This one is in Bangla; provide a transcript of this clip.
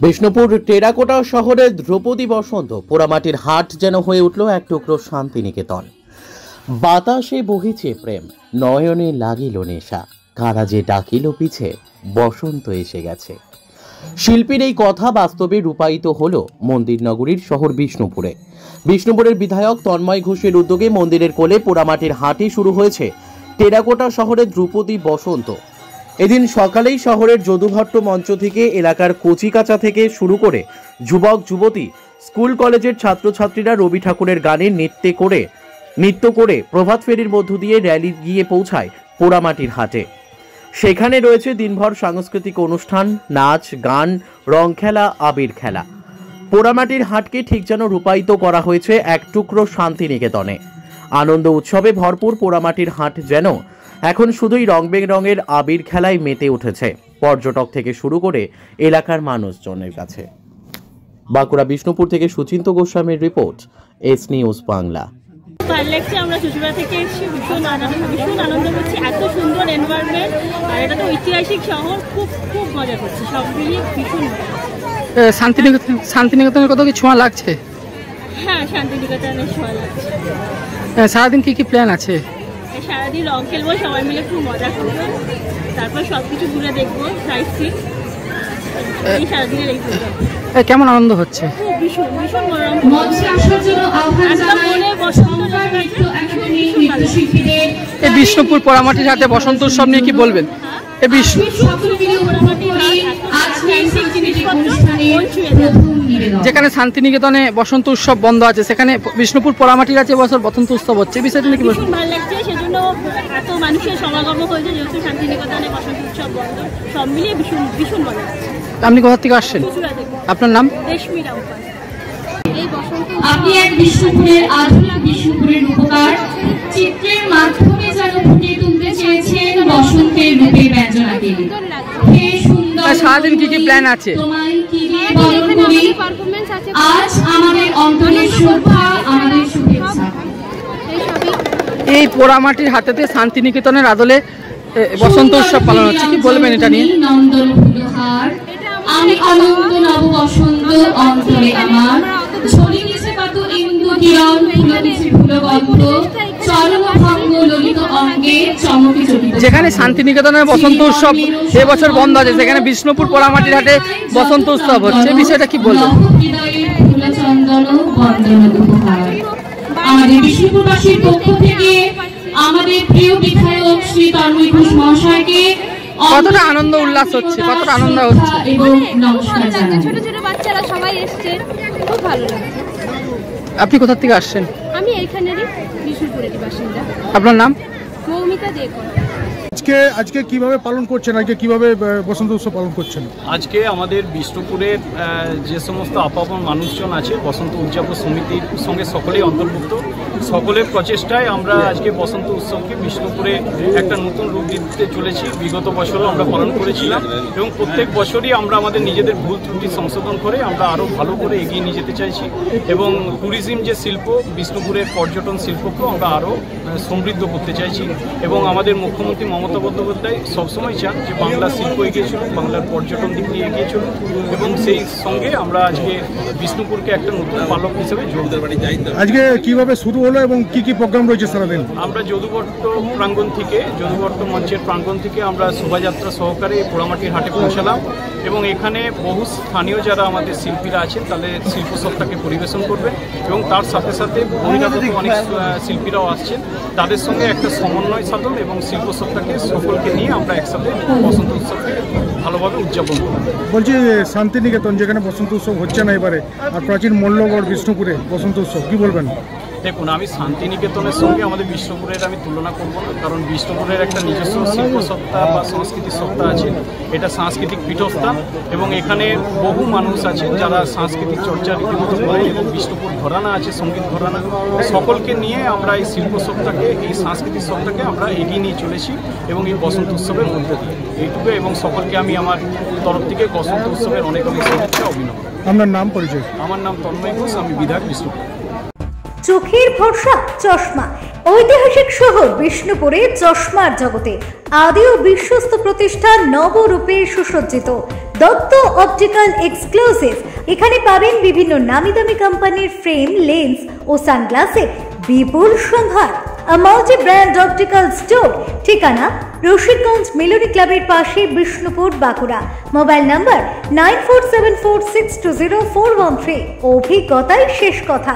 বিষ্ণুপুর টেরাকোটা শহরের দ্রৌপদী বসন্ত পোড়ামাটির হাট যেন হয়ে উঠল এক টুকরো শান্তিনিকেতন। বাতাসে বহিছে প্রেম, নয়নে লাগিল নেশা, কারা যে ডাকিল পিছে, বসন্ত এসে গেছে। শিল্পীর এই কথা বাস্তবে রূপায়িত হল মন্দির নগরীর শহর বিষ্ণুপুরে। বিষ্ণুপুরের বিধায়ক তন্ময় ঘোষের উদ্যোগে মন্দিরের কোলে পোড়ামাটির হাটই শুরু হয়েছে টেরাকোটা শহরের দ্রৌপদী বসন্ত। এদিন সকালেই শহরের যদুভট্ট মঞ্চ থেকে এলাকার কচিকাঁচা থেকে শুরু করে যুবক যুবতী, স্কুল কলেজের ছাত্রছাত্রীরা রবি ঠাকুরের গানে নৃত্য করে প্রভাত ফেরির মধ্য দিয়ে র্যালি গিয়ে পৌঁছায় পোড়ামাটির হাটে। সেখানে রয়েছে দিনভর সাংস্কৃতিক অনুষ্ঠান, নাচ, গান, রং খেলা, আবির খেলা। পোড়ামাটির হাটকে ঠিক যেন রূপায়িত করা হয়েছে এক টুকরো শান্তিনিকেতনে। আনন্দ উৎসবে ভরপুর পোড়ামাটির হাট যেন এখন শুধুই রং বেরঙের আবির খেলায় মেতে উঠেছে পর্যটক থেকে শুরু করে এলাকার মানুষজনের কাছে। বাঁকুড়া বিষ্ণুপুর থেকে সুচিন্ত গোস্বামীর রিপোর্ট, এস নিউজ বাংলা। ভালো লাগছে, আমরা চুচুড়া থেকে এসেছি, ভীষণ আনন্দ করছি। এত সুন্দর এনভায়রনমেন্ট, আর এটা তো ঐতিহাসিক শহর, খুব মজা করছি, সব মিলিয়ে ভীষণ। শান্তিনিকেতনের কত কি ছোঁয়া লাগছে? হ্যাঁ, শান্তিনিকেতনের ছোঁয়া লাগছে। সারাদিন কি প্ল্যান আছে? সারাদিন রং খেলবো, সবাই মিলে খুব মজা করবো, তারপর সবকিছু ঘুরে দেখবো, সাইট সিন। এই সারাদিনের এই প্রোগ্রাম কেমন আনন্দ হচ্ছে? ভীষণ মনোরম। বিষ্ণুপুর পোড়ামাটির হাটে বসন্ত উৎসব নিয়ে কি বলবেন? যেখানে শান্তিনিকেতনে বসন্ত উৎসব বন্ধ আছে, সেখানে বিষ্ণুপুর পোড়ামাটির কাছে বছর বসন্ত উৎসব হচ্ছে, বিষয়টা নিয়ে কি বলবেন? ভালো লাগছে, সেজন্য এত মানুষের সমাগম হয়েছে, যেহেতু শান্তিনিকেতনে বসন্ত উৎসব বন্ধ, সব মিলিয়ে ভীষণ ভালো লাগছে। আপনি কোথা থেকে আসছেন? আপনার নাম? রেশমি রাউপাল। আপনি এক বিষ্ণুপুরের আধুনিক বিষ্ণুপুরের রূপকার, চিত্রের মাধ্যমে যেন ফুটিয়ে তুলতে চেয়েছেন বসন্তের রূপের ব্যঞ্জনাকে। হে সুন্দর, সারাদিন কি প্ল্যান আছে? তোমায় কি দিয়ে বরণ করি, আজ আমাদের অন্তরের শ্রদ্ধা, আমাদের শুভেচ্ছা। এই পোড়ামাটির হাটেতে শান্তিনিকেতনের আদলে বসন্ত উৎসব পালন হচ্ছে, কি বলবেন এটা নিয়ে? নন্দন ফুলহার, আমি অনন্ত নব বসন্ত অন্তরে আমার, ঝরিতেছে কত ইন্দু কিরণ, ফুলতেছে ফুলগন্ধ, চরণ ভঙ্গ ললিত অঙ্গে চমকে চকিত। যেখানে শান্তিনিকেতনের বসন্ত উৎসব এবছর বন্ধ আছে, সেখানে বিষ্ণুপুর পোড়ামাটির হাটে বসন্ত উৎসব হচ্ছে, বিষয়টা কি বলবেন? হৃদয়ের ফুলচন্দন বন্দন উপহার। আমাদের বিষ্ণুপুরবাসীর পক্ষ থেকে আমাদের প্রিয় বিধায়ক শ্রী তন্ময় ঘোষ মহাশয়কে কতটা আনন্দ উল্লাস হচ্ছে, কতটা আনন্দ হচ্ছে এবং নমস্কার জানাই। ছোট বাচ্চারা সবাই এসছে, খুব ভালো লাগছে। আপনি কোথা থেকে আসছেন? আমি এইখানেরই বিষ্ণুপুরেরই বাসিন্দা। আপনার নাম? মৌমিতা দেব। আজকে কিভাবে পালন করছেন? আজকে কিভাবে বসন্ত উৎসব পালন করছেন? আজকে আমাদের বিষ্ণুপুরের যে সমস্ত আপামর মানুষজন আছে, বসন্ত উদযাপন সমিতির সঙ্গে সকলেই অন্তর্ভুক্ত, সকলের প্রচেষ্টায় আমরা আজকে বসন্ত উৎসবকে বিষ্ণুপুরে একটা নতুন রূপ দিতে চলেছি। বিগত বছরও আমরা পালন করেছিলাম এবং প্রত্যেক বছরই আমরা আমাদের নিজেদের ভুল ত্রুটি সংশোধন করে আমরা আরও ভালো করে এগিয়ে নিয়ে যেতে চাইছি এবং ট্যুরিজম যে শিল্প, বিষ্ণুপুরের পর্যটন শিল্পকেও আমরা আরও সমৃদ্ধ করতে চাইছি। এবং আমাদের মুখ্যমন্ত্রী মমতা বন্দ্যোপাধ্যায় সবসময় চান যে বাংলার শিল্প এগিয়ে চলুক, বাংলার পর্যটন দিক দিয়ে এগিয়ে চলুক, এবং সেই সঙ্গে আমরা আজকে বিষ্ণুপুরকে একটা নতুন পালক হিসেবে যোগ দেব। আজকে কিভাবে শুরু হলো এবং কি প্রোগ্রাম রয়েছে সারাদিন? আমরা যদুভট্ট প্রাঙ্গণ থেকে, যদুভট্ট মঞ্চের প্রাঙ্গণ থেকে আমরা শোভাযাত্রা সহকারে পোড়ামাটির হাটে পৌঁছালাম এবং এখানে বহু স্থানীয় যারা আমাদের শিল্পীরা আছেন তাদের শিল্পসত্তাকে পরিবেশন করবেন এবং তার সাথে সাথে বহিরাগত অনেক শিল্পীরাও আসছেন, তাদের সঙ্গে একটা সমন্বয় সাধন এবং শিল্পসত্তাকে সকলকে নিয়ে আমরা একসাথে বসন্ত উৎসবকে ভালোভাবে উদযাপন করব। বলছি, শান্তিনিকেতন যেখানে বসন্ত উৎসব হচ্ছে না এবারে, আর প্রাচীন মল্লগড় বিষ্ণুপুরে বসন্ত উৎসব, কি বলবেন? দেখুন, আমি শান্তিনিকেতনের সঙ্গে আমাদের বিষ্ণুপুরের আমি তুলনা করব না, কারণ বিষ্ণুপুরের একটা নিজস্ব শিল্পসত্তা বা সংস্কৃতির সত্তা আছে। এটা সাংস্কৃতিক পীঠস্থান এবং এখানে বহু মানুষ আছেন যারা সাংস্কৃতিক চর্চা রীতিমতো করেন এবং বিষ্ণুপুর ঘরানা আছে, সঙ্গীত ঘরানা, সকলকে নিয়ে আমরা এই শিল্পসত্তাকে, এই সাংস্কৃতিক সত্তাকে আমরা এগিয়ে নিয়ে চলেছি এবং এই বসন্ত উৎসবের মধ্যে দিয়ে এইটুকু। এবং সকলকে আমি আমার তরফ থেকে বসন্ত উৎসবের অনেক শুভেচ্ছা, অভিনন্দন। আপনার নাম, পরিচয়? আমার নাম তন্ময় ঘোষ, আমি বিধায়ক বিষ্ণুপুর। চোখের ভরসা চশমা, ঐতিহাসিক শহর বিষ্ণুপুরে চশমার জগতে আদি ও বিশ্বস্ত প্রতিষ্ঠান নবরূপে সুসজ্জিত দত্ত অপটিক্যাল এক্সক্লুসিভ। এখানে পাবেন বিভিন্ন নামি দামি কোম্পানির ফ্রেম, লেন্স ও সানগ্লাসে বিপুল সম্ভার। মাল্টি ব্র্যান্ড অপটিক্যাল স্টোর, ঠিকানা রশিদগঞ্জ মিলনী ক্লাবের পাশে, বিষ্ণুপুর, বাঁকুড়া। Mobile number 9474620413। অভিজ্ঞতাই শেষ কথা।